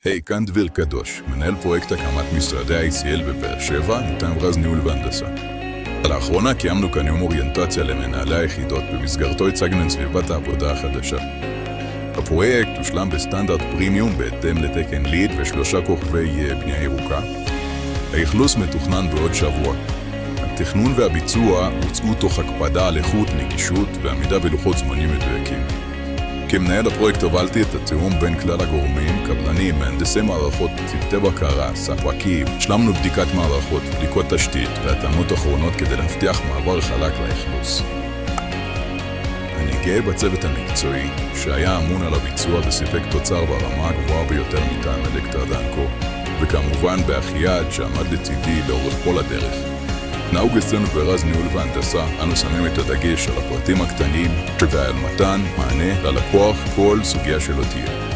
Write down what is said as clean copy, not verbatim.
היי, כאן דביר קדוש, מנהל פרויקט הקמת משרדי ICL בבאר שבע, ניתן רז ניהול והנדסה. לאחרונה קיימנו כאן יום אוריינטציה למנהלי היחידות, במסגרתו הצגנו את סביבת העבודה החדשה. הפרויקט הושלם בסטנדרט פרימיום בהתאם לתקן ליד ו3 כוכבי בנייה ירוקה. האכלוס מתוכנן בעוד שבוע. התכנון והביצוע הוצאו תוך הקפדה על איכות, נגישות ועמידה בלוחות זמנים מדויקים. כמנהל הפרויקט הובלתי את התיאום בין כלל הגורמים, קבלנים, מהנדסי מערכות, צוותי בקרה, ספקים. השלמנו בדיקת מערכות, בדיקות תשתית והתאמות אחרונות כדי להבטיח מעבר חלק לאכלוס. אני גאה בצוות המקצועי שהיה אמון על הביצוע וסיפק תוצר ברמה הגבוהה ביותר מטעם אלקטרה-דנקו, וכמובן באחיעד שעמד לצידי לאורך כל הדרך. נהוג אצלנו ברז ניהול והנדסה, אנו שמים את הדגש על הפרטים הקטנים ועל מתן מענה ללקוח כל סוגיה שלא תהיה.